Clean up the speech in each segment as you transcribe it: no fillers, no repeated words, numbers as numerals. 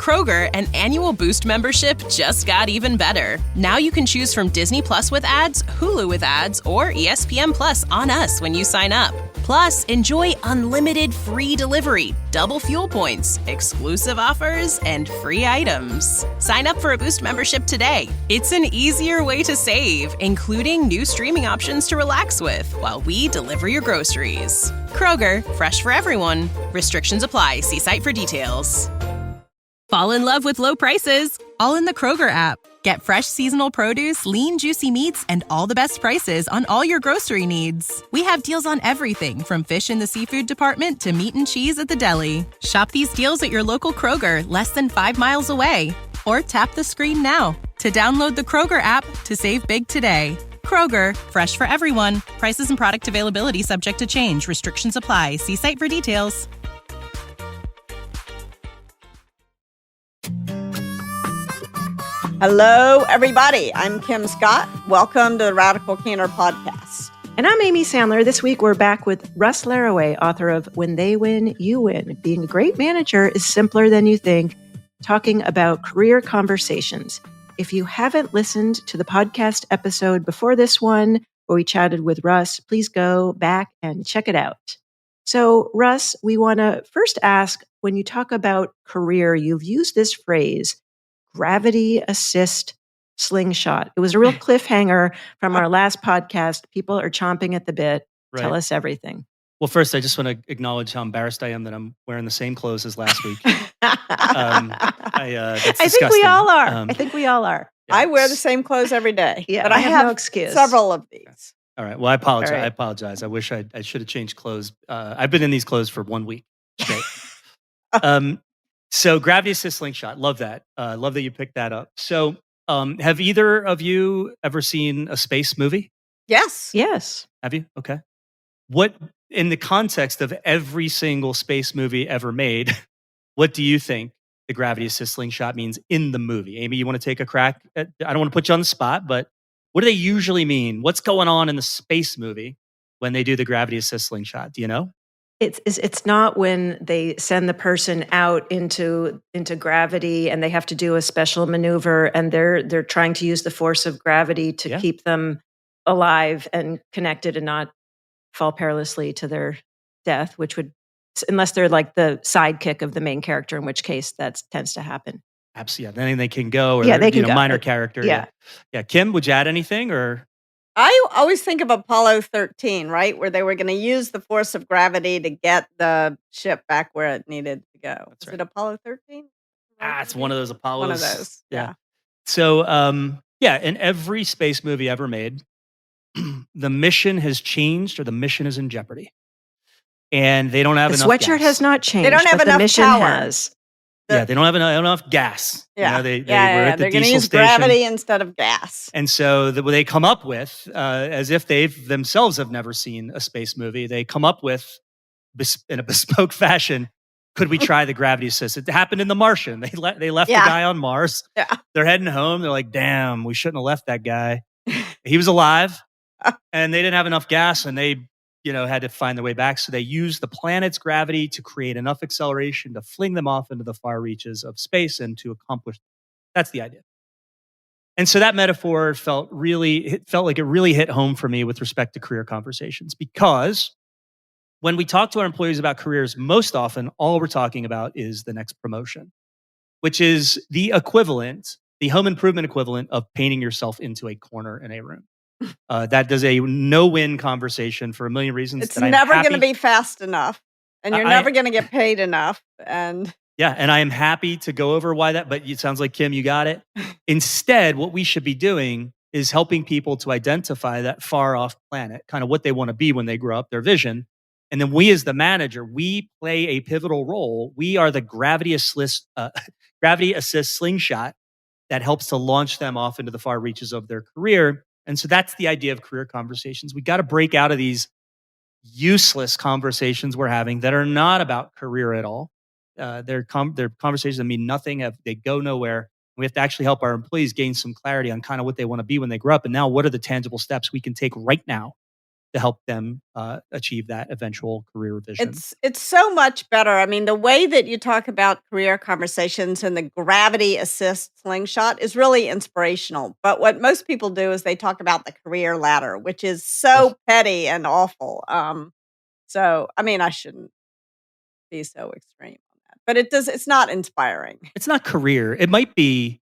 Kroger, an annual Boost membership just got even better. Now you can choose from Disney Plus with ads, Hulu with ads, or ESPN Plus on us when you sign up. Plus, enjoy unlimited free delivery, double fuel points, exclusive offers, and free items. Sign up for a Boost membership today. It's an easier way to save, including new streaming options to relax with while we deliver your groceries. Kroger, fresh for everyone. Restrictions apply. See site for details. Fall in love with low prices, all in the Kroger app. Get fresh seasonal produce, lean, juicy meats, and all the best prices on all your grocery needs. We have deals on everything from fish in the seafood department to meat and cheese at the deli. Shop these deals at your local Kroger, less than 5 miles away. Or tap the screen now to download the Kroger app to save big today. Kroger, fresh for everyone. Prices and product availability subject to change. Restrictions apply. See site for details. Hello, everybody. I'm Kim Scott. Welcome to the Radical Candor podcast. And I'm Amy Sandler. This week, we're back with Russ Laraway, author of When They Win, You Win. Being a great manager is simpler than you think, talking about career conversations. If you haven't listened to the podcast episode before this one, where we chatted with Russ, please go back and check it out. So, Russ, we want to first ask, when you talk about career, you've used this phrase, gravity assist slingshot. It was a real cliffhanger from our last podcast. People are chomping at the bit. Right. Tell us everything. Well, first, I just want to acknowledge how embarrassed I am that I'm wearing the same clothes as last week. That's I think we all are. I think we all are. Yeah. I wear the same clothes every day. Yeah, but I have no excuse. Several of these. All right. Well, I apologize. Right. I apologize. I wish I should have changed clothes. I've been in these clothes for 1 week straight. So gravity assist slingshot. Love that. Love that you picked that up. So have either of you ever seen a space movie? Yes. Yes. Have you? Okay. What, in the context of every single space movie ever made, what do you think the gravity assist slingshot means in the movie? Amy, you want to take a crack at, I don't want to put you on the spot, but what do they usually mean? What's going on in the space movie when they do the gravity assist slingshot? Do you know? It's not when they send the person out into gravity and they have to do a special maneuver and they're trying to use the force of gravity to keep them alive and connected and not fall perilously to their death, which would, unless they're like the sidekick of the main character, in which case that tends to happen. Absolutely. Then they can go, or they can go. Minor character. Yeah. Kim, would you add anything or? I always think of Apollo 13, right? Where they were going to use the force of gravity to get the ship back where it needed to go. That's Is right. it Apollo 13? It's one of those Apollos. One of those. Yeah. So, in every space movie ever made, the mission has changed or the mission is in jeopardy. And they don't have enough sweatshirt gas. has not changed. They don't have but enough the mission power. has. They don't have enough gas. Yeah, they were at the they're going to diesel use station. gravity instead of gas. And so what they come up with, as if they themselves have never seen a space movie, they come up with, in a bespoke fashion, could we try the gravity assist? It happened in The Martian. They left the guy on Mars. Yeah. They're heading home. They're like, damn, we shouldn't have left that guy. He was alive. And they didn't have enough gas, and they had to find their way back. So they used the planet's gravity to create enough acceleration to fling them off into the far reaches of space and to accomplish. That's the idea. And so that metaphor felt like it really hit home for me with respect to career conversations, because when we talk to our employees about careers, most often all we're talking about is the next promotion, which is the equivalent, the home improvement equivalent of painting yourself into a corner in a room. That does a no-win conversation for a million reasons. It's never going to be fast enough, and you're never going to get paid enough. And I am happy to go over why that, but it sounds like, Kim, you got it. Instead, what we should be doing is helping people to identify that far-off planet, kind of what they want to be when they grow up, their vision. And then we, as the manager, we play a pivotal role. We are the gravity assist slingshot that helps to launch them off into the far reaches of their career. And so that's the idea of career conversations. We got to break out of these useless conversations we're having that are not about career at all. They're conversations that mean nothing. They go nowhere. We have to actually help our employees gain some clarity on kind of what they want to be when they grow up. And now, what are the tangible steps we can take right now to help them achieve that eventual career vision. It's so much better. I mean, the way that you talk about career conversations and the gravity assist slingshot is really inspirational. But what most people do is they talk about the career ladder, which is so petty and awful. So I mean, I shouldn't be so extreme on that, but it's not inspiring. It's not career. It might be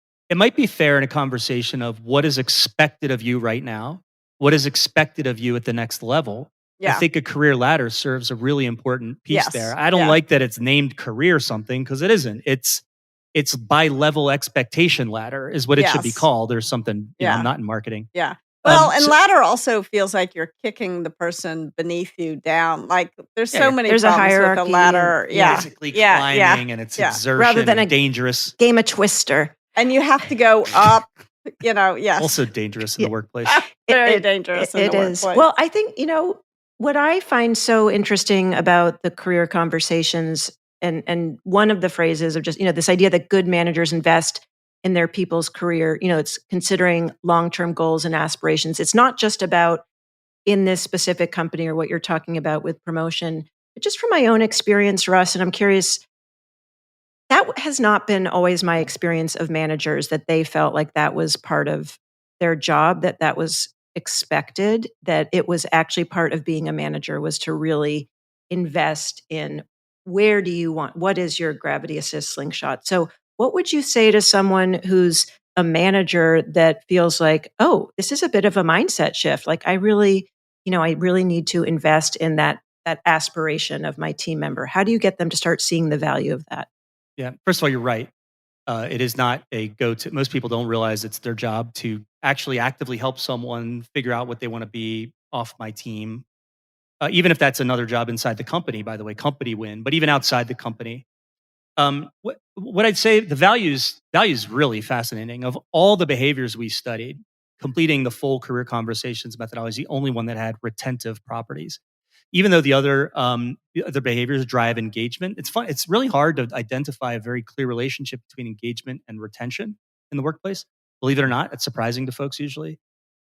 fair in a conversation of what is expected of you right now, what is expected of you at the next level. I think a career ladder serves a really important piece there. I don't like that it's named career something, because it isn't. It's by level expectation ladder is what it should be called, or something. You know, I'm not in marketing. Yeah. Well, and ladder also feels like you're kicking the person beneath you down. Like there's so many there's a problems hierarchy with a ladder. Basically climbing, and it's exertion, rather than a dangerous game of Twister. And you have to go up, you know, also dangerous in the workplace. Very dangerous in the workplace. Well, I think, you know, what I find so interesting about the career conversations, and one of the phrases of just, you know, this idea that good managers invest in their people's career, you know, it's considering long-term goals and aspirations. It's not just about in this specific company or what you're talking about with promotion, but just from my own experience, Russ, and I'm curious, that has not been always my experience of managers, that they felt like that was part of their job, that was expected, that it was actually part of being a manager, was to really invest in what is your gravity assist slingshot. So what would you say to someone who's a manager that feels like, oh, this is a bit of a mindset shift? Like I really need to invest in that aspiration of my team member. How do you get them to start seeing the value of that? Yeah. First of all, you're right. It is not a go-to. Most people don't realize it's their job to actually actively help someone figure out what they want to be off my team. Even if that's another job inside the company, by the way, company win, but even outside the company. What I'd say, the value is really fascinating. Of all the behaviors we studied, completing the full career conversations methodology is the only one that had retentive properties. Even though the other behaviors drive engagement, it's fun. It's really hard to identify a very clear relationship between engagement and retention in the workplace. Believe it or not, it's surprising to folks usually.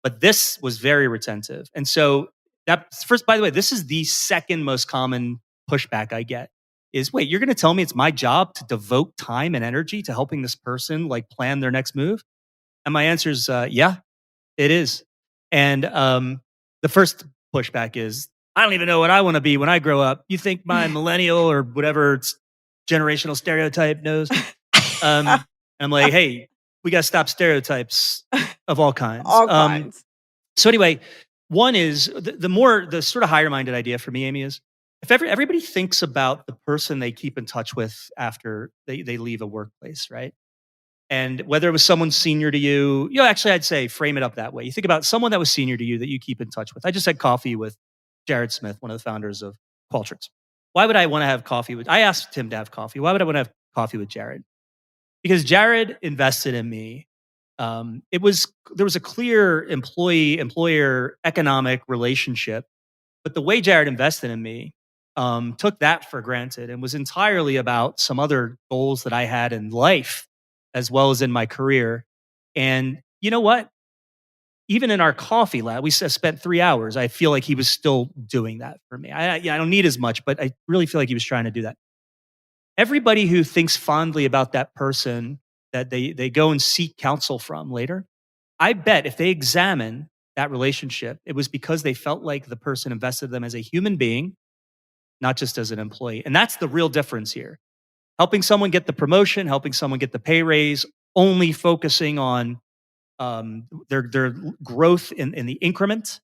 But this was very retentive. And so by the way, this is the second most common pushback I get is, wait, you're going to tell me it's my job to devote time and energy to helping this person like plan their next move? And my answer is, yeah, it is. And the first pushback is, I don't even know what I want to be when I grow up. You think my millennial or whatever generational stereotype knows? I'm like, hey, we got to stop stereotypes of all kinds. All kinds. So anyway, one is the sort of higher minded idea for me, Amy, is if everybody thinks about the person they keep in touch with after they leave a workplace, right? And whether it was someone senior to you, actually I'd say frame it up that way. You think about someone that was senior to you that you keep in touch with. I just had coffee with Jared Smith, one of the founders of Qualtrics. Why would I want to have coffee I asked him to have coffee. Why would I want to have coffee with Jared? Because Jared invested in me. There was a clear employee-employer economic relationship, but the way Jared invested in me took that for granted and was entirely about some other goals that I had in life as well as in my career. And you know what? Even in our coffee lab, we spent 3 hours. I feel like he was still doing that for me. I don't need as much, but I really feel like he was trying to do that. Everybody who thinks fondly about that person that they go and seek counsel from later, I bet if they examine that relationship, it was because they felt like the person invested in them as a human being, not just as an employee. And that's the real difference here. Helping someone get the promotion, helping someone get the pay raise, only focusing on their growth in the increment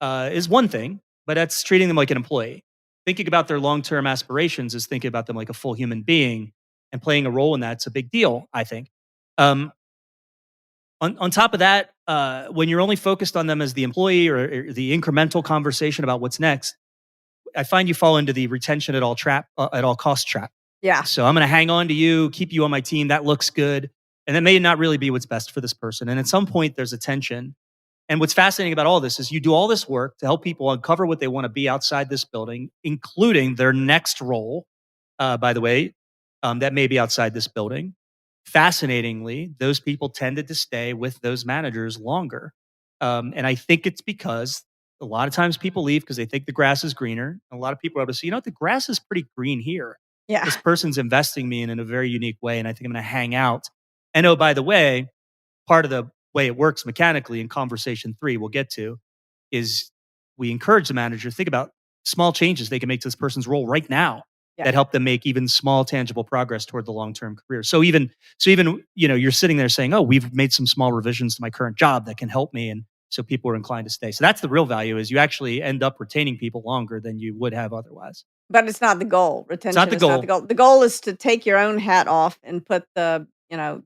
is one thing, but that's treating them like an employee. Thinking about their long-term aspirations is thinking about them like a full human being, and playing a role in that's a big deal, I think. On top of that, when you're only focused on them as the employee or the incremental conversation about what's next, I find you fall into the retention at all cost trap. Yeah. So I'm going to hang on to you, keep you on my team. That looks good. And that may not really be what's best for this person. And at some point, there's a tension. And what's fascinating about all this is you do all this work to help people uncover what they want to be outside this building, including their next role, by the way, that may be outside this building. Fascinatingly, those people tended to stay with those managers longer. And I think it's because a lot of times people leave because they think the grass is greener. A lot of people are able to say, you know what, the grass is pretty green here. Yeah. This person's investing me in a very unique way, and I think I'm going to hang out. And oh, by the way, part of the way it works mechanically in conversation 3 we'll get to is we encourage the manager to think about small changes they can make to this person's role right now Yeah. that help them make even small tangible progress toward the long-term career. So even you're sitting there saying, oh, we've made some small revisions to my current job that can help me, and so people are inclined to stay. So that's the real value, is you actually end up retaining people longer than you would have otherwise. But it's not the goal. It's not Retention the is not goal. the goal. The goal is to take your own hat off and put the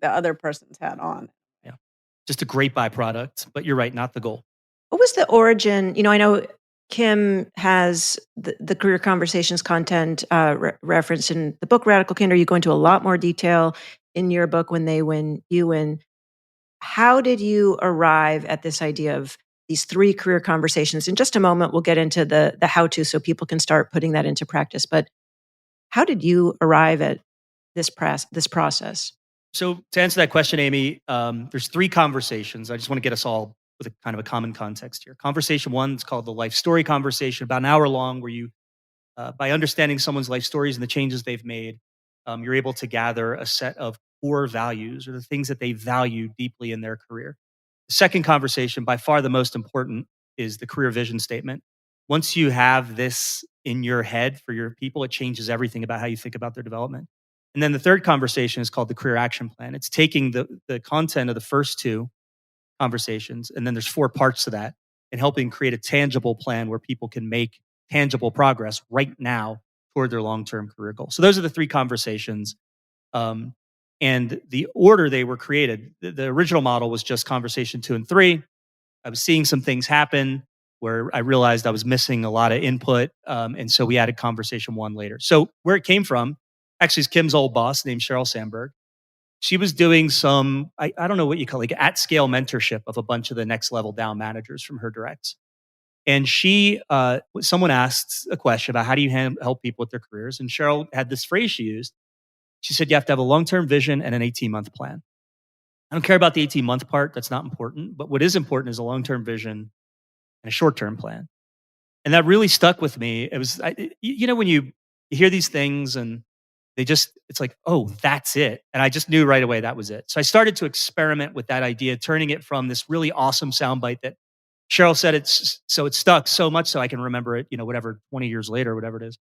other person's hat on. Yeah. Just a great byproduct, but you're right, not the goal. What was the origin? I know Kim has the career conversations content referenced in the book Radical Candor. You go into a lot more detail in your book, When They Win, You Win. How did you arrive at this idea of these 3 career conversations? In just a moment, we'll get into the how-to so people can start putting that into practice. But how did you arrive at this process? So to answer that question, Amy, there's 3 conversations. I just want to get us all with a kind of a common context here. Conversation 1 is called the life story conversation, about an hour long, where you, by understanding someone's life stories and the changes they've made, you're able to gather a set of core values, or the things that they value deeply in their career. The second conversation, by far the most important, is the career vision statement. Once you have this in your head for your people, it changes everything about how you think about their development. And then the third conversation is called the career action plan. It's taking the content of the first 2 conversations, and then there's 4 parts to that, and helping create a tangible plan where people can make tangible progress right now toward their long-term career goal. So those are the 3 conversations. And the order they were created, the original model was just conversation 2 and 3. I was seeing some things happen where I realized I was missing a lot of input. And so we added conversation 1 later. So where it came from, actually, is Kim's old boss named Cheryl Sandberg. She was doing some, I don't know what you call, like, at scale mentorship of a bunch of the next level down managers from her directs. And someone asked a question about how do you help people with their careers? And Cheryl had this phrase she used. She said, you have to have a long-term vision and an 18-month plan. I don't care about the 18-month part. That's not important. But what is important is a long-term vision and a short-term plan. And that really stuck with me. It was, when you hear these things and it's like, oh, that's it. And I just knew right away that was it. So I started to experiment with that idea, turning it from this really awesome soundbite that Cheryl said it stuck so much so I can remember it, 20 years later, whatever it is.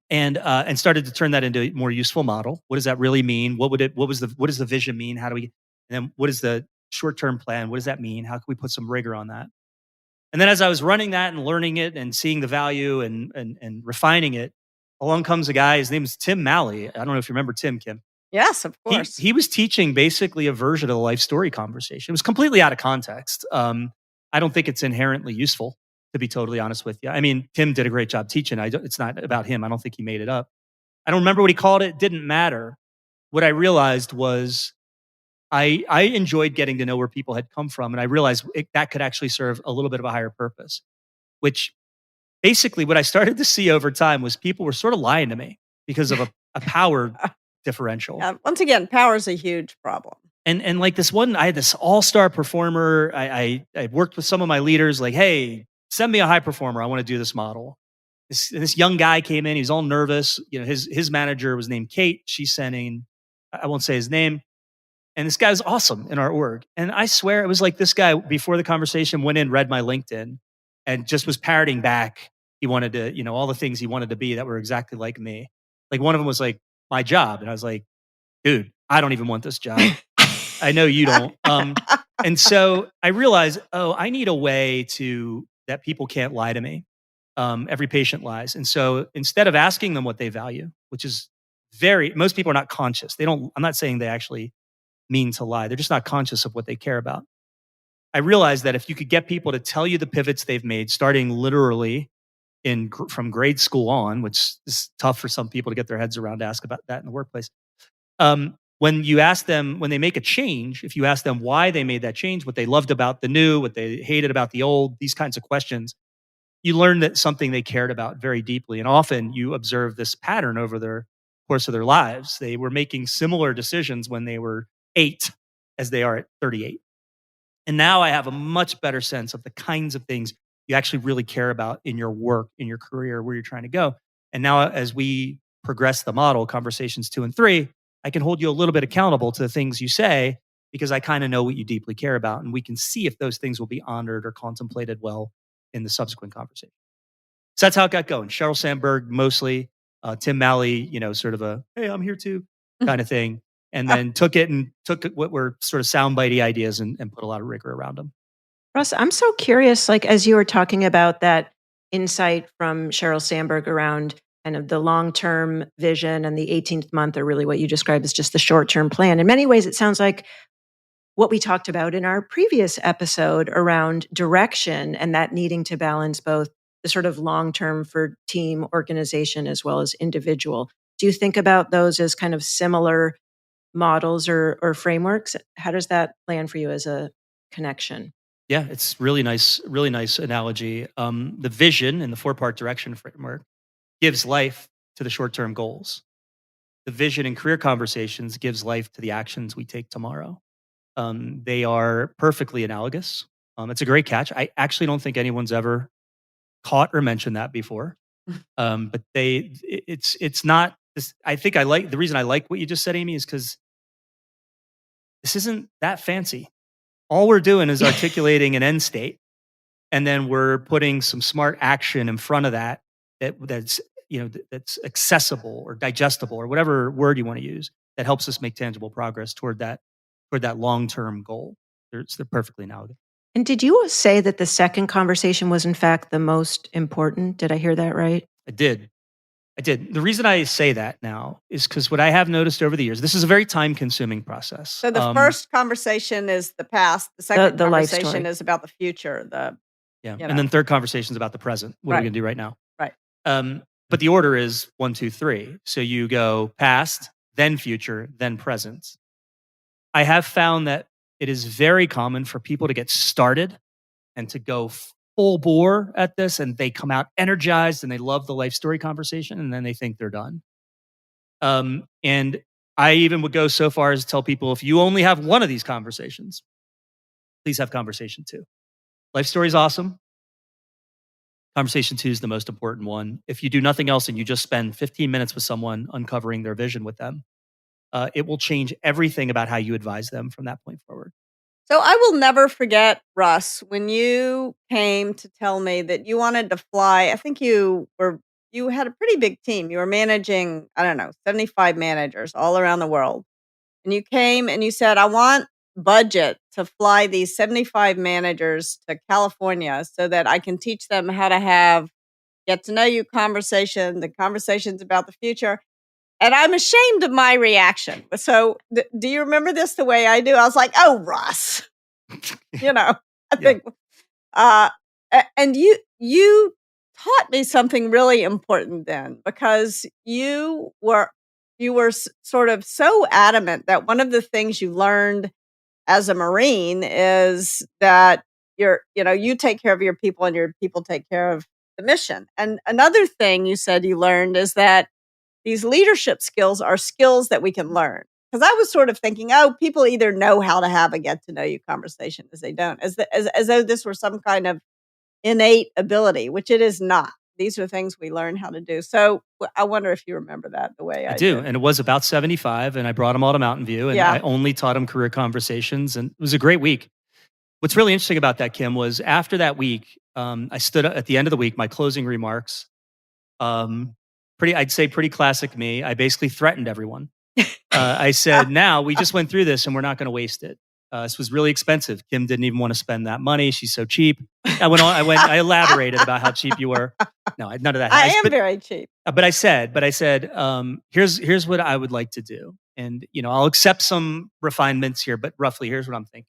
And started to turn that into a more useful model. What does that really mean? What does the vision mean? And then what is the short-term plan? What does that mean? How can we put some rigor on that? And then as I was running that and learning it and seeing the value and refining it, along comes a guy. His name is Tim Malley. I don't know if you remember Tim, Kim. Yes, of course. He was teaching basically a version of the life story conversation. It was completely out of context. I don't think it's inherently useful, to be totally honest with you. I mean, Tim did a great job teaching. It's not about him. I don't think he made it up. I don't remember what he called it. It didn't matter. What I realized was I enjoyed getting to know where people had come from, and I realized that could actually serve a little bit of a higher purpose, which basically what I started to see over time was people were sort of lying to me because of a power differential. Once again, power is a huge problem. And like this one, I had this all-star performer. I worked with some of my leaders, like, hey, send me a high performer. I want to do this model. This young guy came in. He was all nervous. His manager was named Kate. She's sending, I won't say his name. And this guy was awesome in our org. And I swear it was like this guy, before the conversation, went in, read my LinkedIn, and just was parroting back. He wanted to, all the things he wanted to be that were exactly like me. Like, one of them was like, my job. And I was like, dude, I don't even want this job. I know you don't. And so I realized, I need a way that people can't lie to me. Every patient lies. And so instead of asking them what they value, which is most people are not conscious. I'm not saying they actually mean to lie. They're just not conscious of what they care about. I realized that if you could get people to tell you the pivots they've made, starting literally from grade school on, which is tough for some people to get their heads around, to ask about that in the workplace. When you ask them, when they make a change, if you ask them why they made that change, what they loved about the new, what they hated about the old, these kinds of questions, you learn that something they cared about very deeply. And often you observe this pattern over the course of their lives. They were making similar decisions when they were 8 as they are at 38. And now I have a much better sense of the kinds of things you actually really care about in your work, in your career, where you're trying to go. And now as we progress the model, conversations 2 and 3, I can hold you a little bit accountable to the things you say because I kind of know what you deeply care about. And we can see if those things will be honored or contemplated well in the subsequent conversation. So that's how it got going. Sheryl Sandberg mostly, Tim Malley, sort of a, hey, I'm here too kind of thing. And then took what were sort of soundbitey ideas and put a lot of rigor around them. Russ, I'm so curious, like as you were talking about that insight from Sheryl Sandberg around kind of the long-term vision and the 18th month, or really what you described as just the short-term plan. In many ways, it sounds like what we talked about in our previous episode around direction and that needing to balance both the sort of long-term for team organization as well as individual. Do you think about those as kind of similar models or frameworks? How does that plan for you as a connection? Yeah, it's really nice analogy. The vision in the 4-part direction framework gives life to the short-term goals. The vision in career conversations gives life to the actions we take tomorrow. They are perfectly analogous. It's a great catch. I actually don't think anyone's ever caught or mentioned that before. But it's not. I think the reason I like what you just said, Amy, is because this isn't that fancy. All we're doing is articulating an end state, and then we're putting some smart action in front of that's accessible or digestible or whatever word you want to use that helps us make tangible progress toward that long-term goal. They're perfectly analogous. And did you say that the second conversation was in fact the most important? Did I hear that right? I did. The reason I say that now is because what I have noticed over the years, this is a very time-consuming process. So the first conversation is the past. The second the life conversation story is about the future. And then third conversation is about the present. What are we going to do right now? Right. But the order is 1, 2, 3. So you go past, then future, then present. I have found that it is very common for people to get started and to go full bore at this, and they come out energized and they love the life story conversation, and then they think they're done. And I even would go so far as to tell people, if you only have one of these conversations, please have conversation 2. Life story is awesome. Conversation 2 is the most important one. If you do nothing else and you just spend 15 minutes with someone uncovering their vision with them, it will change everything about how you advise them from that point forward. So I will never forget, Russ, when you came to tell me that you wanted to fly. I think you had a pretty big team. You were managing, 75 managers all around the world. And you came and you said, I want budget to fly these 75 managers to California so that I can teach them how to have get to know you conversation, the conversations about the future. And I'm ashamed of my reaction. So do you remember this the way I do? I was like, oh, Russ, I think, and you taught me something really important then, because you were sort of so adamant that one of the things you learned as a Marine is that you take care of your people and your people take care of the mission. And another thing you said you learned is that these leadership skills are skills that we can learn. Because I was sort of thinking, people either know how to have a get to know you conversation as they don't, as though this were some kind of innate ability, which it is not. These are things we learn how to do. So I wonder if you remember that the way I do. did. And it was about 75, and I brought them all to Mountain View, and I only taught them career conversations, and it was a great week. What's really interesting about that, Kim, was after that week, I stood at the end of the week, my closing remarks, I'd say pretty classic me. I basically threatened everyone. I said, now we just went through this and we're not going to waste it. This was really expensive. Kim didn't even want to spend that money. She's so cheap. I elaborated about how cheap you were. No, none of that. I am very cheap. But I said, here's what I would like to do. And, I'll accept some refinements here, but roughly here's what I'm thinking.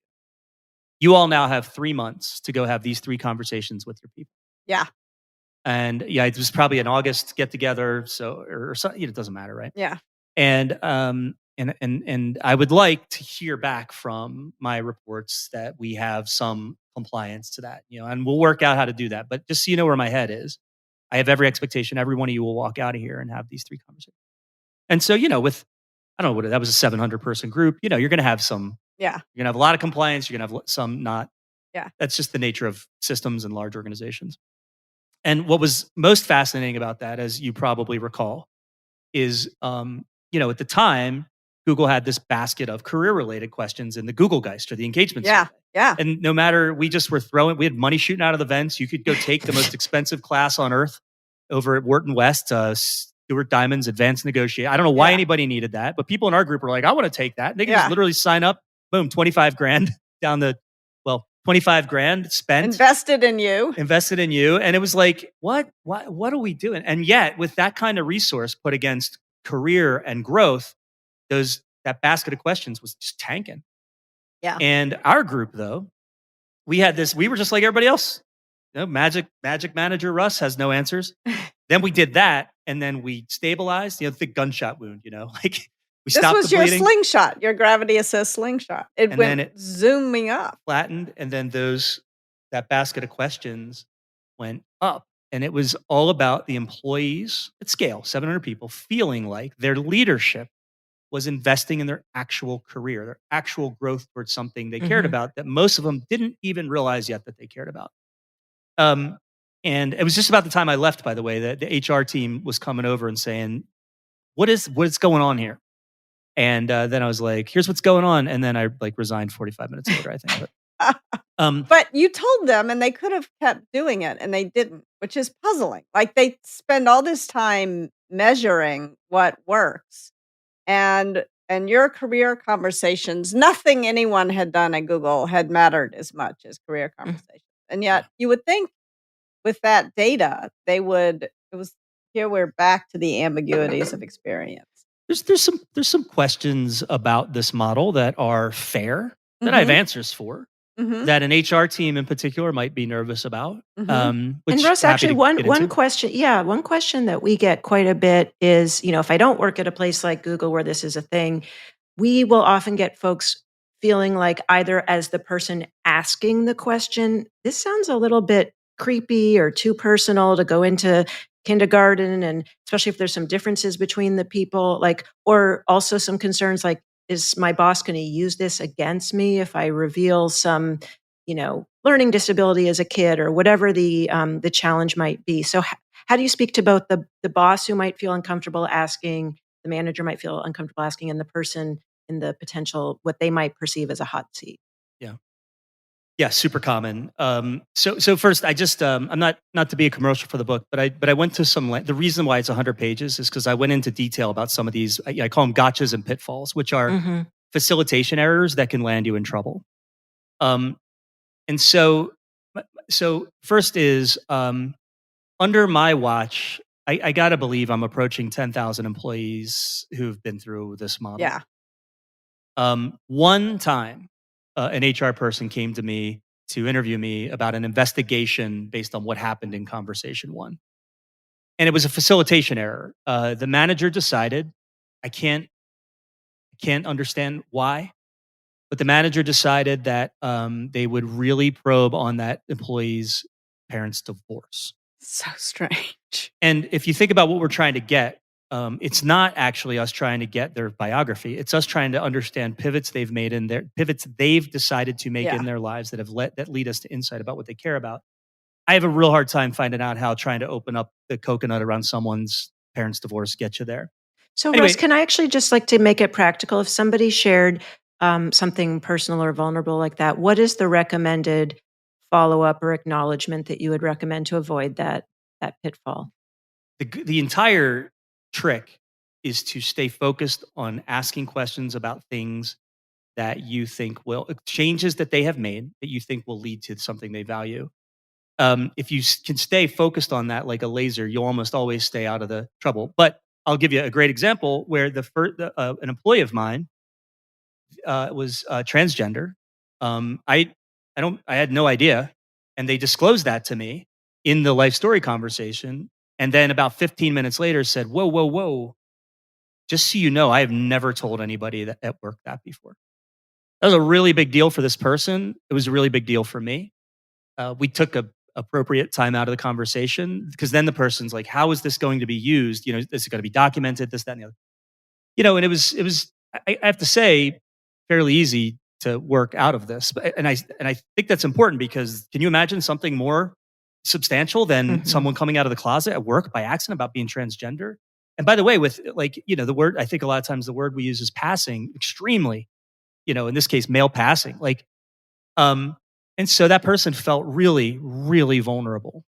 You all now have 3 months to go have these 3 conversations with your people. Yeah. And it was probably an August get together. So, or something, it doesn't matter, right? Yeah. And I would like to hear back from my reports that we have some compliance to that, and we'll work out how to do that. But just so you know where my head is, I have every expectation every one of you will walk out of here and have these 3 conversations. And so, with, I don't know what that was, a 700 person group, you're going to have some, yeah, you're going to have a lot of compliance. You're going to have some not. Yeah. That's just the nature of systems and large organizations. And what was most fascinating about that, as you probably recall, is at the time, Google had this basket of career-related questions in the Google Geist or the engagement survey. Yeah. And no matter, we had money shooting out of the vents. You could go take the most expensive class on earth over at Wharton West, Stuart Diamond's Advanced Negotiate. I don't know why anybody needed that, but people in our group were like, I want to take that. And they could just literally sign up, boom, 25 grand down 25 grand spent. Invested in you. And it was like, what are we doing? And yet, with that kind of resource put against career and growth, that basket of questions was just tanking. Yeah. And our group, though, we were just like everybody else. Magic manager Russ has no answers. Then we did that, and then we stabilized, the gunshot wound, like we stopped the bleeding. This was your slingshot, your gravity assist slingshot. It went zooming up. Flattened, and then that basket of questions went up. And it was all about the employees at scale, 700 people, feeling like their leadership was investing in their actual career, their actual growth towards something they cared about that most of them didn't even realize yet that they cared about. And it was just about the time I left, by the way, that the HR team was coming over and saying, what's going on here? And then I was like, here's what's going on. And then I resigned 45 minutes later, I think. But you told them, and they could have kept doing it, and they didn't, which is puzzling. Like, they spend all this time measuring what works. And your career conversations, nothing anyone had done at Google had mattered as much as career conversations. And yet you would think with that data, here we're back to the ambiguities of experience. There's some questions about this model that are fair, that I have answers for, that an HR team in particular might be nervous about. And Russ, actually, one question that we get quite a bit is, if I don't work at a place like Google where this is a thing, we will often get folks feeling like, either as the person asking the question, this sounds a little bit creepy or too personal to go into kindergarten, and especially if there's some differences between the people, or also some concerns like, is my boss going to use this against me if I reveal some, learning disability as a kid, or whatever the challenge might be? So how do you speak to both the boss who might feel uncomfortable asking, the manager might feel uncomfortable asking, and the person in the potential, what they might perceive as a hot seat? Yeah, super common. So first, I just I'm not to be a commercial for the book, but I went to the reason why it's 100 pages is because I went into detail about some of these. I call them gotchas and pitfalls, which are facilitation errors that can land you in trouble. And so first is under my watch, I gotta believe I'm approaching 10,000 employees who've been through this model. Yeah. One time, an HR person came to me to interview me about an investigation based on what happened in conversation one. And it was a facilitation error. The manager decided, I can't understand why, but the manager decided that they would really probe on that employee's parents' divorce. So strange. And if you think about what we're trying to get, it's not actually us trying to get their biography. It's us trying to understand pivots they've made pivots they've decided to make in their lives that lead us to insight about what they care about. I have a real hard time finding out how trying to open up the coconut around someone's parents' divorce gets you there. So anyway, Russ, can I actually just to make it practical, if somebody shared something personal or vulnerable like that, what is the recommended follow-up or acknowledgement that you would recommend to avoid that pitfall? The entire trick is to stay focused on asking questions about things that you think changes that they have made that you think will lead to something they value. If you can stay focused on that like a laser, you'll almost always stay out of the trouble. But I'll give you a great example where an employee of mine was transgender. I had no idea, and they disclosed that to me in the life story conversation. And then about 15 minutes later said, whoa. Just so you know, I have never told anybody that at work that before. That was a really big deal for this person. It was a really big deal for me. We took a appropriate time out of the conversation because then the person's like, how is this going to be used? Is it going to be documented? This, that, and the other. And it was, I have to say, fairly easy to work out of this. And I think that's important because can you imagine something more substantial than someone coming out of the closet at work by accident about being transgender? And by the way, with like, the word, I think a lot of times the word we use is passing, extremely, in this case, male passing. Like, and so that person felt really, really vulnerable.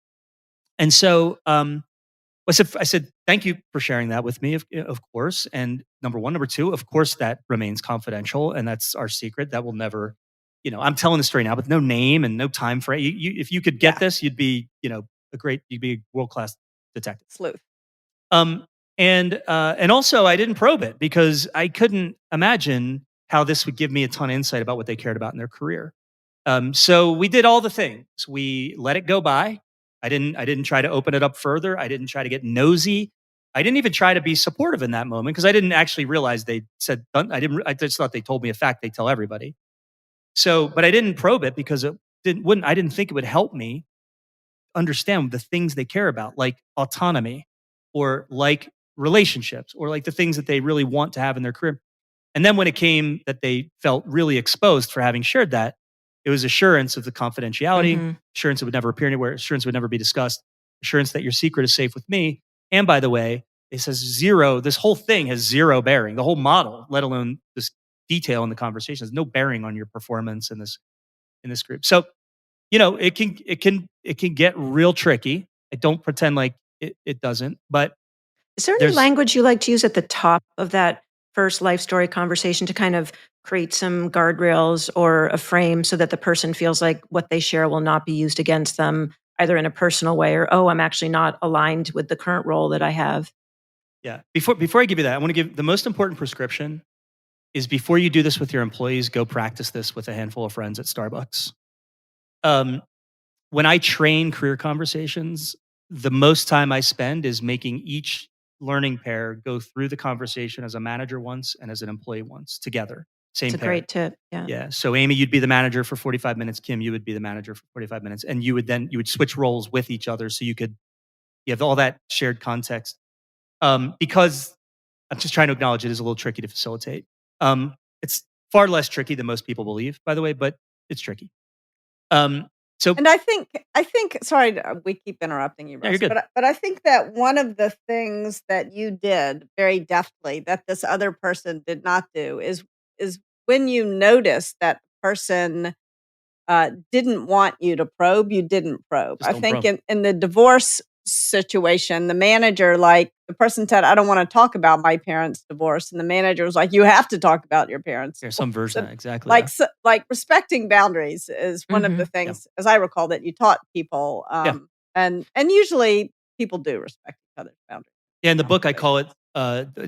And so I said, thank you for sharing that with me, of course. And number one. Number two, of course, that remains confidential. And that's our secret. That will never, I'm telling the story now with no name and no time frame. If you could get this, you'd be, you'd be a world-class detective. Sleuth. And also I didn't probe it because I couldn't imagine how this would give me a ton of insight about what they cared about in their career. So we did all the things. We let it go by. I didn't try to open it up further. I didn't try to get nosy. I didn't even try to be supportive in that moment because I didn't actually realize they said, I just thought they told me a fact they tell everybody. So, but I didn't probe it because I didn't think it would help me understand the things they care about, like autonomy or like relationships or like the things that they really want to have in their career. And then when it came that they felt really exposed for having shared that, it was assurance of the confidentiality, assurance it would never appear anywhere, assurance it would never be discussed, assurance that your secret is safe with me. And by the way, it says this whole thing has zero bearing. The whole model, let alone this detail in the conversation, has no bearing on your performance in this group. So, it can get real tricky. I don't pretend like it doesn't, but is there any language you like to use at the top of that first life story conversation to kind of create some guardrails or a frame so that the person feels like what they share will not be used against them, either in a personal way or, I'm actually not aligned with the current role that I have? Yeah. Before I give you that, I want to give the most important prescription is before you do this with your employees, go practice this with a handful of friends at Starbucks. When I train career conversations, the most time I spend is making each learning pair go through the conversation as a manager once and as an employee once together. Same It's a pair. great tip. Yeah. Yeah. So Amy, you'd be the manager for 45 minutes. Kim, you would be the manager for 45 minutes. And you would switch roles with each other so you have all that shared context. Because I'm just trying to acknowledge it is a little tricky to facilitate. It's far less tricky than most people believe, by the way, but it's tricky. And I think, sorry, we keep interrupting you, Russ, you're good. But I think that one of the things that you did very deftly that this other person did not do is when you notice that person didn't want you to probe, you didn't probe. I think in the divorce situation, the manager, like the person said, I don't want to talk about my parents' divorce. And the manager was like, you have to talk about your parents. There's some version, exactly. Like respecting boundaries is one of the things, as I recall, that you taught people. And usually people do respect each other's boundaries. Yeah, in the book, I call it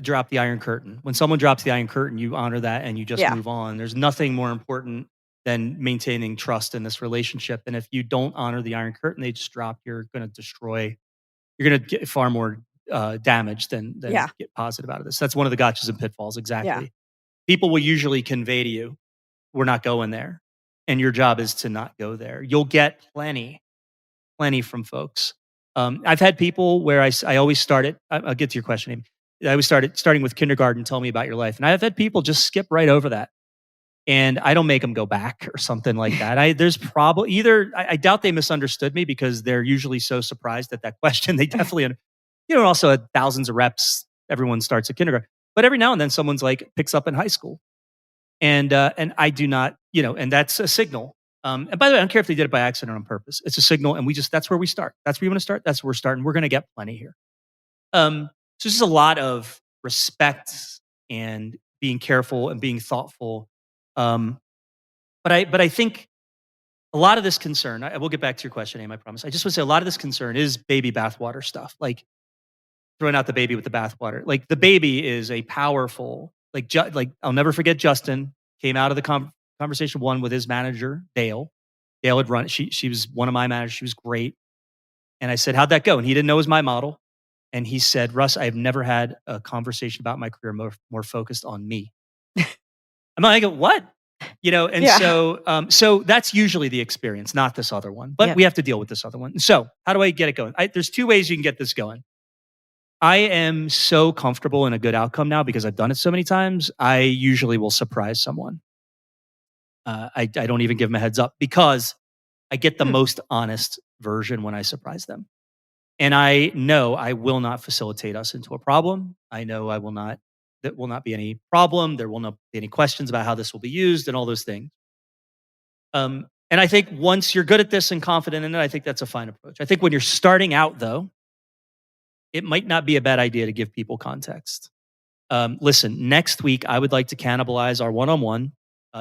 drop the iron curtain. When someone drops the iron curtain, you honor that and you just move on. There's nothing more important than maintaining trust in this relationship. And if you don't honor the iron curtain, they just drop, you're going to get far more damage than get positive out of this. That's one of the gotchas and pitfalls. Exactly. Yeah. People will usually convey to you, we're not going there. And your job is to not go there. You'll get plenty from folks. I've had people where I always start it. I'll get to your question, Amy. I always starting with kindergarten, tell me about your life. And I've had people just skip right over that. And I don't make them go back or something like that. There's probably I doubt they misunderstood me because they're usually so surprised at that question. They definitely, also at thousands of reps, everyone starts at kindergarten. But every now and then someone's like picks up in high school. And I do not, and that's a signal. And by the way, I don't care if they did it by accident or on purpose. It's a signal and that's where we start. That's where you want to start. That's where we're starting. We're going to get plenty here. So there's just a lot of respect and being careful and being thoughtful. But I think a lot of this concern, I will get back to your question, Aim, I promise. I just want to say a lot of this concern is baby bathwater stuff, like throwing out the baby with the bathwater. Like the baby is a powerful, like I'll never forget Justin came out of the conversation one with his manager, Dale. Dale had run, she was one of my managers. She was great. And I said, how'd that go? And he didn't know it was my model. And he said, Russ, I've never had a conversation about my career more focused on me. I'm like, what? So that's usually the experience, not this other one. But we have to deal with this other one. So how do I get it going? There's two ways you can get this going. I am so comfortable in a good outcome now because I've done it so many times. I usually will surprise someone. I don't even give them a heads up because I get the most honest version when I surprise them. And I know I will not facilitate us into a problem. I know that will not be any problem. There will not be any questions about how this will be used and all those things. And I think once you're good at this and confident in it, I think that's a fine approach. I think when you're starting out, though, it might not be a bad idea to give people context. Listen, next week, I would like to cannibalize our one-on-one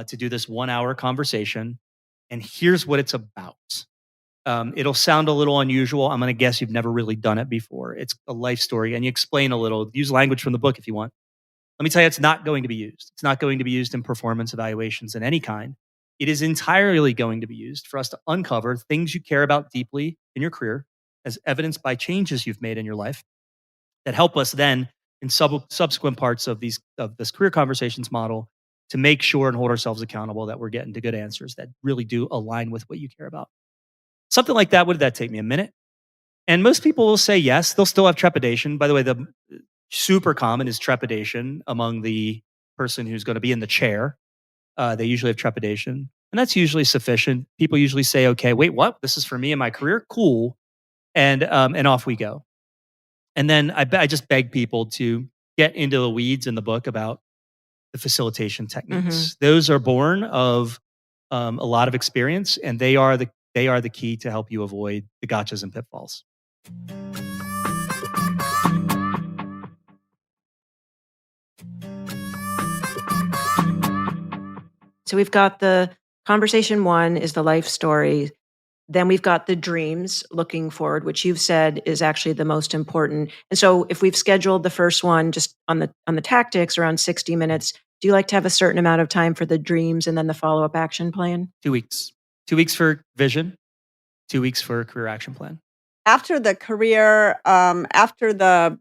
to do this 1 hour conversation. And here's what it's about. It'll sound a little unusual. I'm going to guess you've never really done it before. It's a life story, and you explain a little. Use language from the book if you want. Let me tell you, it's not going to be used. It's not going to be used in performance evaluations in any kind. It is entirely going to be used for us to uncover things you care about deeply in your career, as evidenced by changes you've made in your life that help us then in subsequent parts of this career conversations model to make sure and hold ourselves accountable that we're getting to good answers that really do align with what you care about. Something like that, what did that take me? A minute? And most people will say yes. They'll still have trepidation. By the way, the super common is trepidation among the person who's going to be in the chair. They usually have trepidation, and that's usually sufficient. People usually say, okay, wait, what? This is for me and my career? Cool. And off we go. And then I just beg people to get into the weeds in the book about the facilitation techniques. Those are born of a lot of experience, and they are the key to help you avoid the gotchas and pitfalls. So we've got the conversation one is the life story. Then we've got the dreams looking forward, which you've said is actually the most important. And so if we've scheduled the first one just on the tactics around 60 minutes, do you like to have a certain amount of time for the dreams and then the follow-up action plan? 2 weeks. 2 weeks for vision, 2 weeks for career action plan. After the career, after the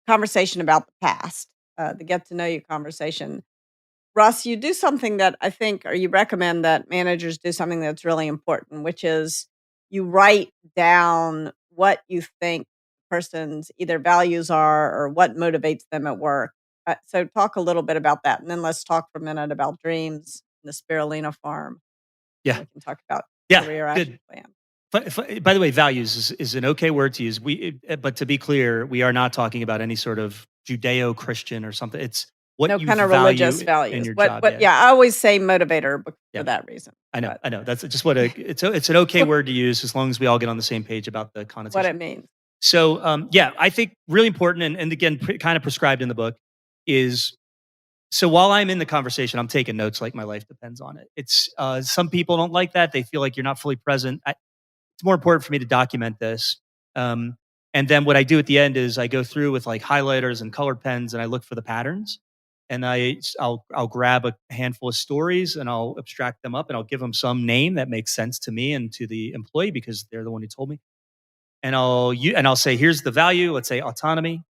conversation about the past, the get to know you conversation, Russ, you do something that I think, or you recommend that managers do something that's really important, which is you write down what you think the person's either values are or what motivates them at work. So talk a little bit about that. And then let's talk for a minute about dreams and the spirulina farm. Yeah. We can talk about Yeah, career good. action plan. By the way, values is an okay word to use. But to be clear, we are not talking about any sort of Judeo-Christian or something. It's what No you kind of value religious in values. your But job. yeah, I always say motivator Yeah. for that reason. I know. But I know. That's just what it's an okay word to use as long as we all get on the same page about the connotation. what it means. So, I think really important, and again, kind of prescribed in the book is, so while I'm in the conversation, I'm taking notes like my life depends on it. It's some people don't like that. They feel like you're not fully present. It's more important for me to document this. And then what I do at the end is I go through with like highlighters and colored pens and I look for the patterns. And I'll grab a handful of stories and I'll abstract them up and I'll give them some name that makes sense to me and to the employee because they're the one who told me. And I'll say, here's the value, let's say autonomy,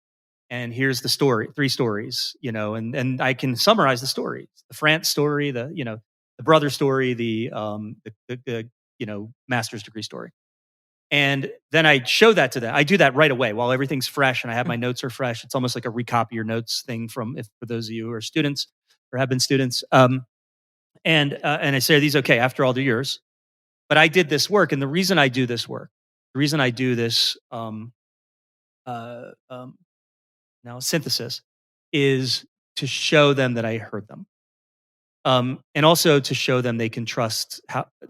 and here's the story, 3 stories, and I can summarize the stories: the France story, the brother story, the master's degree story. And then I show that to them. I do that right away while everything's fresh and I have my notes are fresh. It's almost like a recopy your notes thing for those of you who are students or have been students. And I say, are these okay? After all, they're yours. But I did this work. And the reason I do this work, the reason I do this now synthesis is to show them that I heard them. And also to show them they can trust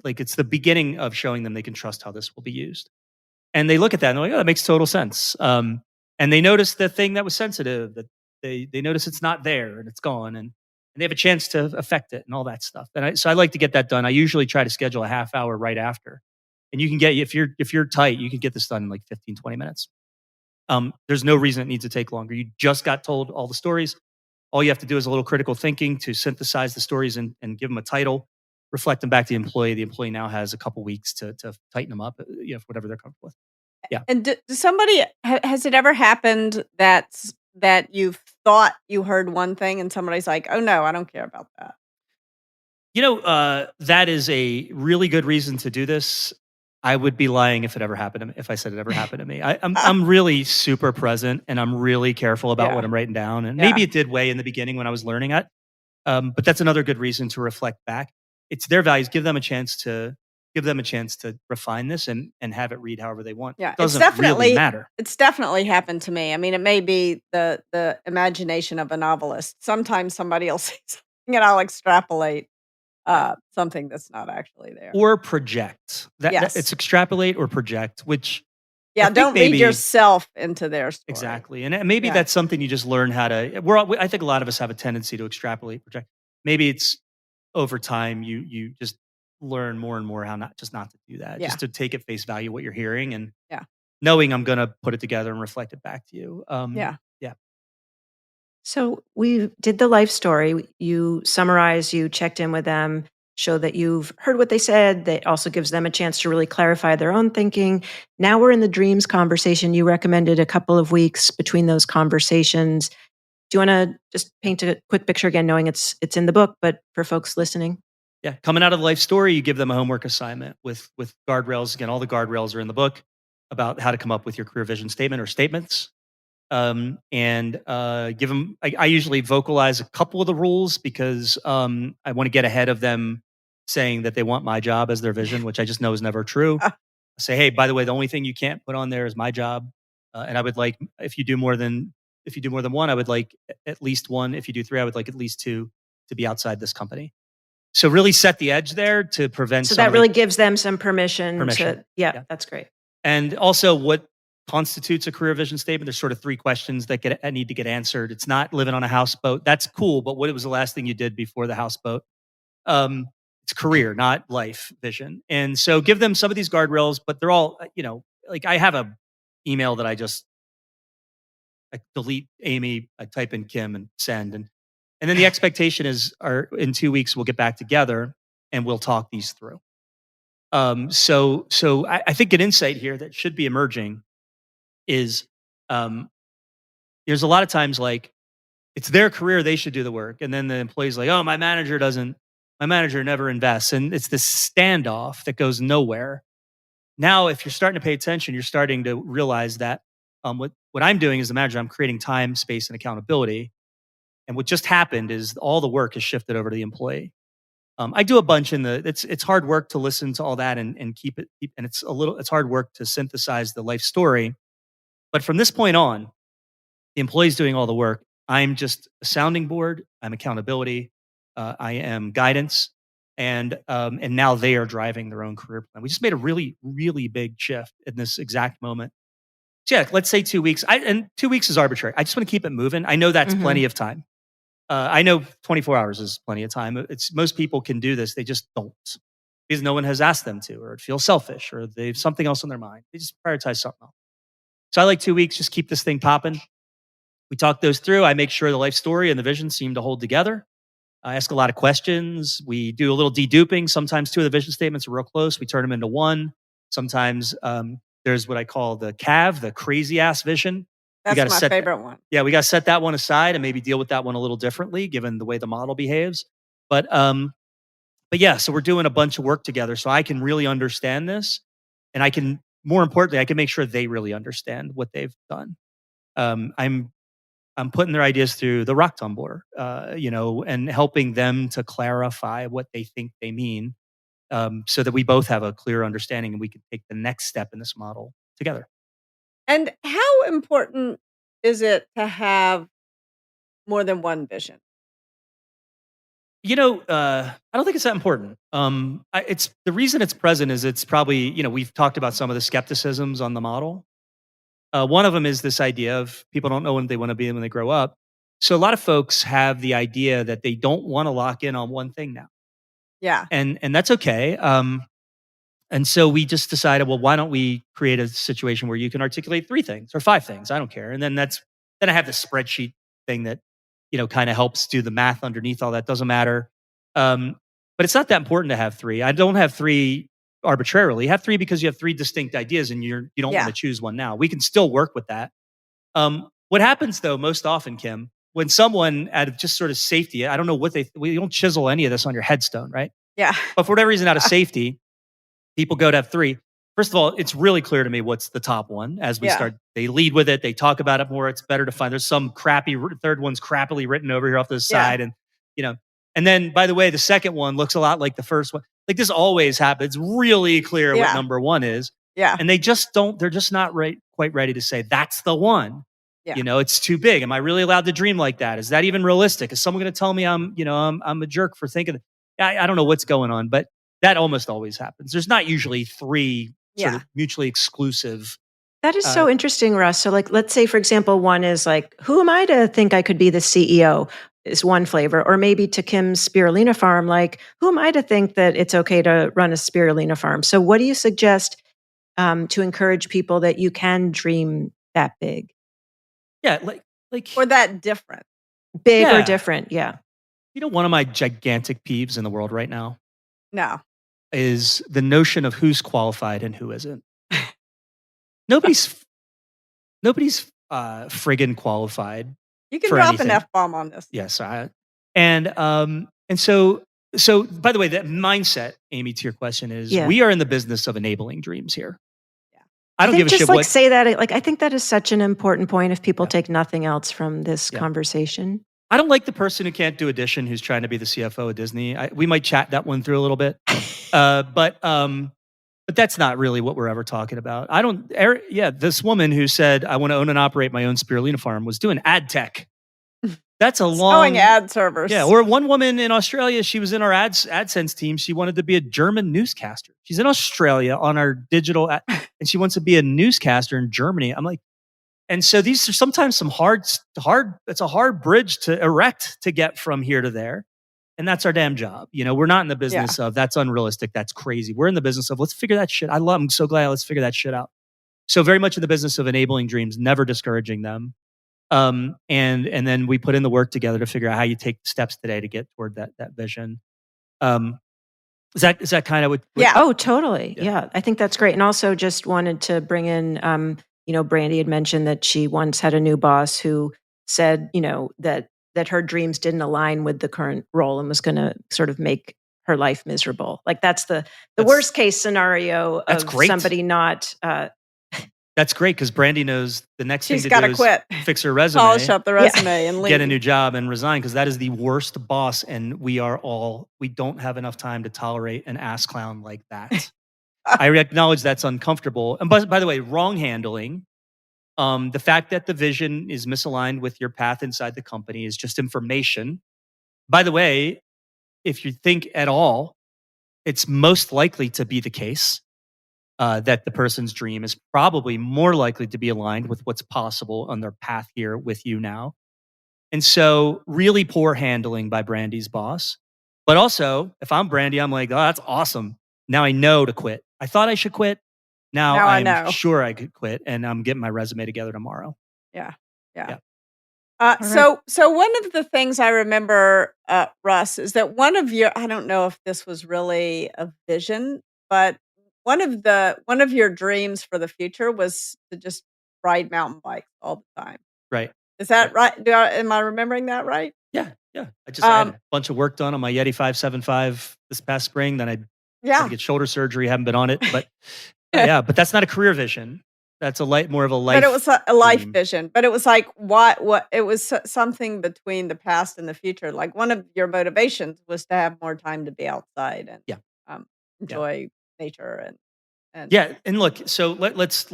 it's the beginning of showing them they can trust how this will be used. And they look at that and they're like, oh, that makes total sense. And they notice the thing that was sensitive, that they notice it's not there and it's gone, and they have a chance to affect it and all that stuff. And so I like to get that done. I usually try to schedule a half hour right after. And you can get, if you're tight, you can get this done in like 15, 20 minutes. There's no reason it needs to take longer. You just got told all the stories. All you have to do is a little critical thinking to synthesize the stories and give them a title, reflect them back to the employee. The employee now has a couple weeks to tighten them up, whatever they're comfortable with. Yeah. And has it ever happened that you've thought you heard one thing and somebody's like, oh no, I don't care about that? That is a really good reason to do this. I would be lying if I said it ever happened to me. I'm really super present and I'm really careful about what I'm writing down. And maybe it did way in the beginning when I was learning it. But that's another good reason to reflect back. it's their values. Give them a chance to refine this and have it read however they want. Yeah, It doesn't really matter. it's definitely happened to me. I mean, it may be the imagination of a novelist. Sometimes somebody will say something and I'll extrapolate something that's not actually there. Or project. Yes. It's extrapolate or project, which Yeah, I think don't read maybe yourself into their story. exactly. And maybe Yeah. that's something you just learn how to. I think a lot of us have a tendency to extrapolate, project. Maybe it's over time you just learn more and more how not to do that. Yeah. Just to take at face value what you're hearing and Yeah. knowing I'm going to put it together and reflect it back to you. Yeah. So we did the life story. You summarized, you checked in with them, show that you've heard what they said. That also gives them a chance to really clarify their own thinking. Now we're in the dreams conversation. You recommended a couple of weeks between those conversations. Do you want to just paint a quick picture again, knowing it's in the book, but for folks listening? Yeah, coming out of the life story, you give them a homework assignment with guardrails. Again, all the guardrails are in the book about how to come up with your career vision statement or statements. And give them. I usually vocalize a couple of the rules because I want to get ahead of them saying that they want my job as their vision, which I just know is never true. I say, hey, by the way, the only thing you can't put on there is my job, and I would like if you do more than one, I would like at least one. If you do three, I would like at least two to be outside this company. So really set the edge there to prevent. So that really gives them some permission. Permission. Yeah, that's great. And also, what constitutes a career vision statement? There's sort of three questions that need to get answered. It's not living on a houseboat. That's cool, but what was the last thing you did before the houseboat? It's career, not life vision. And so give them some of these guardrails, but they're all, like I have a email that I delete Amy, I type in Kim and send. And then the expectation is in 2 weeks, we'll get back together and we'll talk these through. So I think an insight here that should be emerging is there's a lot of times like it's their career, they should do the work. And then the employee's like, oh, my manager never invests. And it's this standoff that goes nowhere. Now, if you're starting to pay attention, you're starting to realize that what I'm doing as the manager, I'm creating time, space, and accountability. And what just happened is all the work is shifted over to the employee. I do a bunch it's hard work to listen to all that and keep it, and it's hard work to synthesize the life story. But from this point on, the employee's doing all the work. I'm just a sounding board. I'm accountability. I am guidance, and now they are driving their own career plan. We just made a really, really big shift in this exact moment. So yeah, let's say 2 weeks. And 2 weeks is arbitrary. I just want to keep it moving. I know that's plenty of time. I know 24 hours is plenty of time. It's most people can do this. They just don't because no one has asked them to, or it feels selfish, or they have something else on their mind. They just prioritize something else. So I like 2 weeks. Just keep this thing popping. We talk those through. I make sure the life story and the vision seem to hold together. I ask a lot of questions. We do a little deduping. Sometimes two of the vision statements are real close. We turn them into one. Sometimes there's what I call the CAV, the crazy ass vision. That's my favorite one. Yeah, we got to set that one aside and maybe deal with that one a little differently given the way the model behaves. But yeah, so we're doing a bunch of work together so I can really understand this. And more importantly, I can make sure they really understand what they've done. I'm putting their ideas through the rock tumbler, and helping them to clarify what they think they mean, so that we both have a clear understanding and we can take the next step in this model together. And how important is it to have more than one vision? I don't think it's that important. It's the reason it's present is it's probably, we've talked about some of the skepticisms on the model. One of them is this idea of people don't know what they want to be when they grow up. So a lot of folks have the idea that they don't want to lock in on one thing now. Yeah. And that's okay. And so we just decided, well, why don't we create a situation where you can articulate 3 things or 5 things? I don't care. And then I have the spreadsheet thing that, kind of helps do the math underneath all that. Doesn't matter. But it's not that important to have 3. I don't have 3 arbitrarily. You have 3 because you have 3 distinct ideas and you don't want to choose one now. We can still work with that. What happens though, most often, Kim, when someone out of just sort of safety, I don't know we don't chisel any of this on your headstone, right? Yeah. But for whatever reason, out of safety, people go to have 3. First of all, it's really clear to me what's the top one as we start. They lead with it. They talk about it more. It's better to find. There's some crappy third one's crappily written over here off to the side, and And then, by the way, the second one looks a lot like the first one. Like this always happens. It's really clear what number one is. Yeah. And they're just not quite ready to say that's the one. Yeah. You know, it's too big. Am I really allowed to dream like that? Is that even realistic? Is someone going to tell me I'm a jerk for thinking? I don't know what's going on, but that almost always happens. There's not usually three sort of mutually exclusive. That is so interesting, Russ. So like, let's say, for example, one is like, who am I to think I could be the CEO is one flavor. Or maybe to Kim's spirulina farm, like, who am I to think that it's okay to run a spirulina farm? So what do you suggest to encourage people that you can dream that big? Yeah, like or that different. Big or different, yeah. You know, one of my gigantic peeves in the world right now No. is the notion of who's qualified and who isn't. Nobody's friggin' qualified. You can for drop anything. an F-bomb on this. Yes, and so by the way, that mindset, Amy, to your question is we are in the business of enabling dreams here. Yeah. I don't give a shit what. Say that. Like, I think that is such an important point. If people take nothing else from this conversation, I don't like the person who can't do addition who's trying to be the CFO of Disney. We might chat that one through a little bit, but that's not really what we're ever talking about. This woman who said, I want to own and operate my own spirulina farm was doing ad tech. That's a long... Selling ad servers. Yeah, or one woman in Australia, she was in our AdSense team. She wanted to be a German newscaster. She's in Australia on our digital... and she wants to be a newscaster in Germany. I'm like... And so these are sometimes some it's a hard bridge to erect to get from here to there. And that's our damn job. You know, we're not in the business of that's unrealistic, that's crazy. We're in the business of let's figure that shit. I'm so glad let's figure that shit out. So very much in the business of enabling dreams, never discouraging them. And then we put in the work together to figure out how you take steps today to get toward that vision. Is that kind of what? Yeah. Oh, totally. Yeah. I think that's great. And also just wanted to bring in, Brandy had mentioned that she once had a new boss who said, that her dreams didn't align with the current role and was going to sort of make her life miserable. Like that's the worst case scenario of somebody not. That's great because Brandy knows the next thing to do is quit. Fix her resume, polish up the resume, and leave. Get a new job and resign because that is the worst boss, and we don't have enough time to tolerate an ass clown like that. I acknowledge that's uncomfortable, and by the way, wrong handling. The fact that the vision is misaligned with your path inside the company is just information. By the way, if you think at all, it's most likely to be the case that the person's dream is probably more likely to be aligned with what's possible on their path here with you now. And so really poor handling by Brandy's boss. But also, if I'm Brandy, I'm like, oh, that's awesome. Now I know to quit. I thought I should quit. Now I'm sure I could quit, and I'm getting my resume together tomorrow. Yeah. So one of the things I remember, Russ, is that one of I don't know if this was really a vision, but one of your dreams for the future was to just ride mountain bikes all the time. Right. Is that right? Am I remembering that right? Yeah. I just had a bunch of work done on my Yeti 575 this past spring. Then I had to get shoulder surgery. Haven't been on it, but but that's not a career vision. That's more of a life. But it was a life vision. But it was like what it was something between the past and the future. Like one of your motivations was to have more time to be outside and enjoy nature and And look, so let's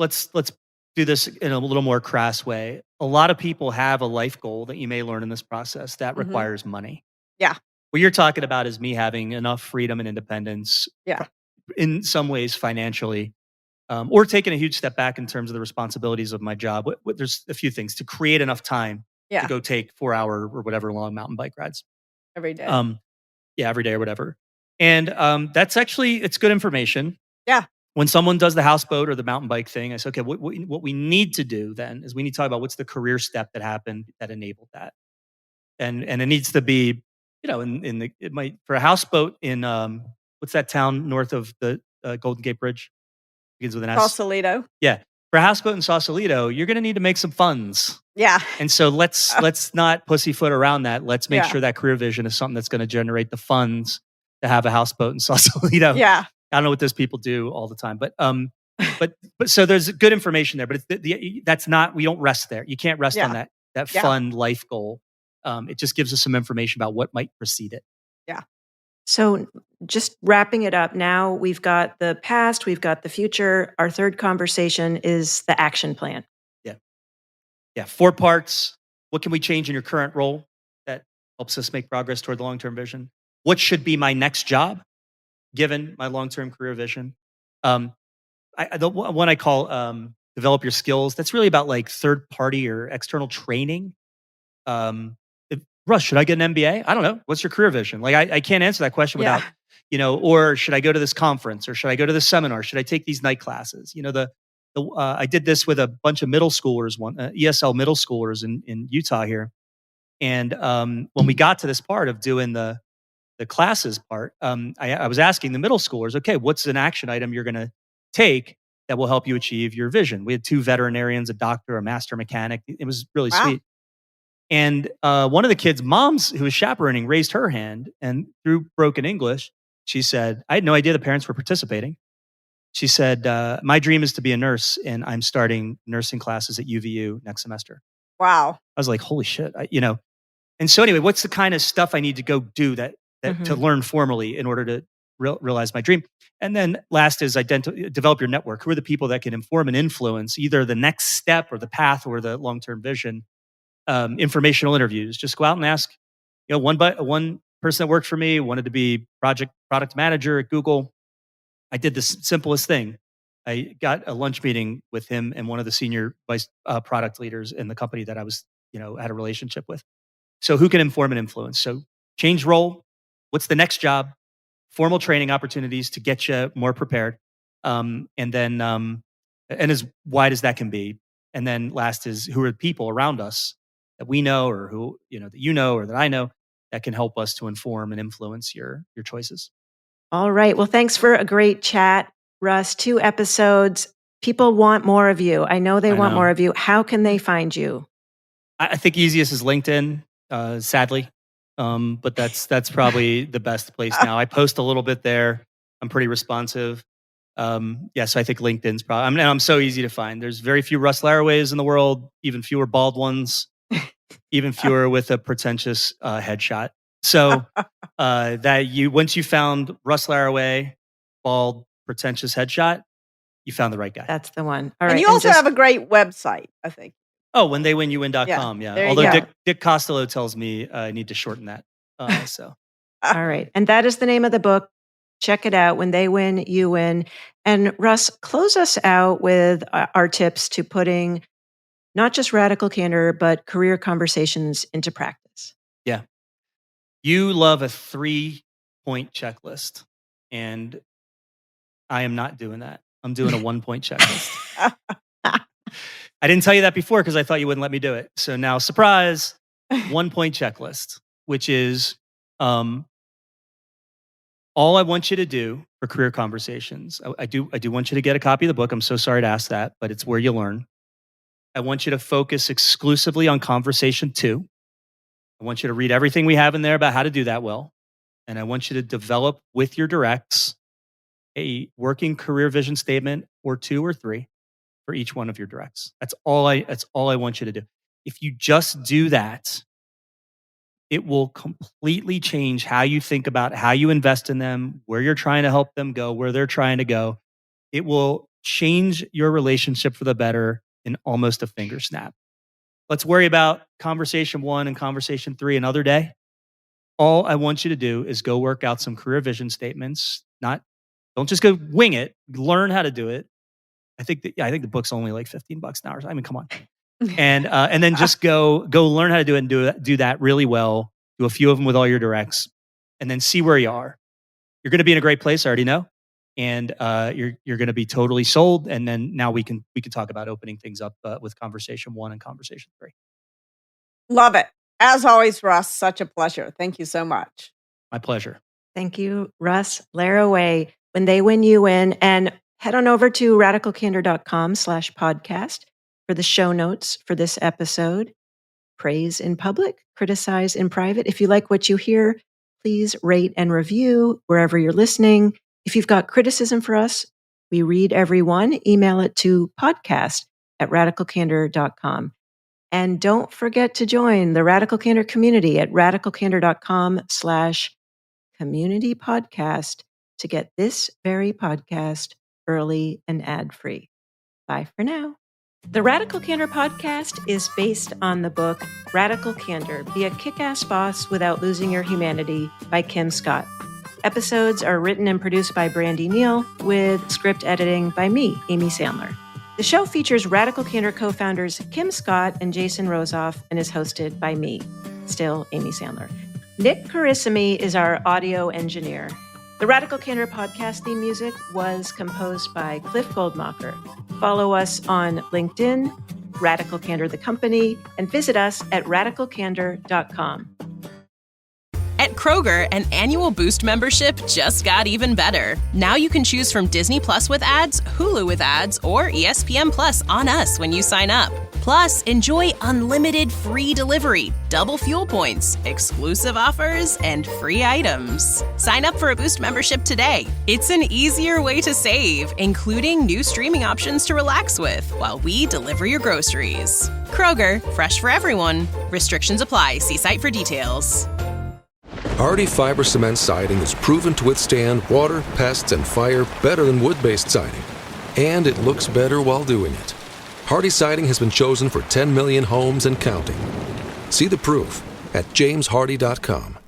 do this in a little more crass way. A lot of people have a life goal that you may learn in this process that requires money. Yeah. What you're talking about is me having enough freedom and independence. Yeah. In some ways financially. Or taking a huge step back in terms of the responsibilities of my job. There's a few things to create enough time to go take 4-hour or whatever long mountain bike rides every day. Every day or whatever. And that's actually, it's good information. Yeah. When someone does the houseboat or the mountain bike thing, I say, okay, what we need to do then is we need to talk about what's the career step that happened that enabled that. And it needs to be, it might, for a houseboat in, what's that town north of the Golden Gate Bridge? Begins with an S. Sausalito. Yeah. For a houseboat in Sausalito, you're going to need to make some funds. Yeah. And so let's not pussyfoot around that. Let's make sure that career vision is something that's going to generate the funds to have a houseboat in Sausalito. Yeah. I don't know what those people do all the time, but so there's good information there, but that's not, we don't rest there. You can't rest on that fun life goal. It just gives us some information about what might precede it. Yeah. So just wrapping it up now, we've got the past, we've got the future. Our third conversation is the action plan. Yeah. Yeah. 4 parts. What can we change in your current role that helps us make progress toward the long-term vision? What should be my next job given my long-term career vision? Um, the one I call develop your skills. That's really about like third party or external training. Russ, should I get an MBA? I don't know. What's your career vision? Like, I can't answer that question Yeah. without, or should I go to this conference or should I go to this seminar? Should I take these night classes? I did this with a bunch of middle schoolers, ESL middle schoolers in Utah here. And when we got to this part of doing the classes part, I was asking the middle schoolers, okay, what's an action item you're going to take that will help you achieve your vision? We had 2 veterinarians, a doctor, a master mechanic. It was really Wow. sweet. And one of the kids' moms who was chaperoning raised her hand, and through broken English, she said, I had no idea the parents were participating. She said, my dream is to be a nurse, and I'm starting nursing classes at UVU next semester. Wow. I was like, holy shit. And so anyway, what's the kind of stuff I need to go do that to learn formally in order to realize my dream? And then last is develop your network. Who are the people that can inform and influence either the next step or the path or the long-term vision? Informational interviews. Just go out and ask. One person that worked for me wanted to be product manager at Google. I did the simplest thing. I got a lunch meeting with him and one of the senior vice product leaders in the company that I was, had a relationship with. So who can inform and influence? So change role. What's the next job? Formal training opportunities to get you more prepared. And then, and as wide as that can be. And then last is who are the people around us that we know or who, that or that I know that can help us to inform and influence your choices. All right. Well, thanks for a great chat, Russ. 2 episodes. People want more of you. I know they want more of you. How can they find you? I think easiest is LinkedIn, sadly. But that's probably the best place now. I post a little bit there. I'm pretty responsive. So I think LinkedIn's probably, I'm so easy to find. There's very few Russ Laraways in the world, even fewer bald ones, even fewer with a pretentious headshot. So once you found Russ Laraway, bald, pretentious headshot, you found the right guy. That's the one. All right. And you also have a great website, I think. Oh, whentheywinYouWin.com. Yeah. Although Dick Costello tells me I need to shorten that. So. All right. And that is the name of the book. Check it out. When They Win, You Win. And Russ, close us out with our tips to putting not just radical candor, but career conversations into practice. Yeah. You love a 3-point checklist. And I am not doing that. I'm doing a 1-point checklist. I didn't tell you that before because I thought you wouldn't let me do it. So now, surprise, 1-point checklist, which is all I want you to do for career conversations. I do want you to get a copy of the book. I'm so sorry to ask that, but it's where you learn. I want you to focus exclusively on conversation 2. I want you to read everything we have in there about how to do that well. And I want you to develop with your directs a working career vision statement or 2 or 3 for each one of your directs. That's all I want you to do. If you just do that, it will completely change how you think about how you invest in them, where you're trying to help them go, where they're trying to go. It will change your relationship for the better in almost a finger snap. Let's worry about conversation 1 and conversation 3 another day. All I want you to do is go work out some career vision statements. Don't just go wing it. Learn how to do it. I think the book's only like $15 an hour. I mean, come on. And then just go learn how to do it and do that really well. Do a few of them with all your directs, and then see where you are. You're going to be in a great place. I already know, and you're going to be totally sold. And then now we can talk about opening things up with conversation 1 and conversation 3. Love it. As always, Russ, such a pleasure. Thank you so much. My pleasure. Thank you, Russ Laraway. When They Win, You Win. And head on over to radicalcandor.com/podcast for the show notes for this episode. Praise in public, criticize in private. If you like what you hear, please rate and review wherever you're listening. If you've got criticism for us, we read every one. Email it to podcast@radicalcandor.com. And don't forget to join the Radical Candor community at radicalcandor.com/ community podcast to get this very podcast early and ad-free. Bye for now. The Radical Candor podcast is based on the book Radical Candor, Be a Kick-Ass Boss Without Losing Your Humanity by Kim Scott. Episodes are written and produced by Brandy Neal with script editing by me, Amy Sandler. The show features Radical Candor co-founders Kim Scott and Jason Rosoff and is hosted by me, still Amy Sandler. Nick Carissimi is our audio engineer. The Radical Candor podcast theme music was composed by Cliff Goldmacher. Follow us on LinkedIn, Radical Candor the company, and visit us at radicalcandor.com. At Kroger, an annual Boost membership just got even better. Now you can choose from Disney Plus with ads, Hulu with ads, or ESPN Plus on us when you sign up. Plus, enjoy unlimited free delivery, double fuel points, exclusive offers, and free items. Sign up for a Boost membership today. It's an easier way to save, including new streaming options to relax with while we deliver your groceries. Kroger, fresh for everyone. Restrictions apply. See site for details. Hardy Fiber Cement Siding is proven to withstand water, pests, and fire better than wood-based siding. And it looks better while doing it. Hardy Siding has been chosen for 10 million homes and counting. See the proof at jameshardy.com.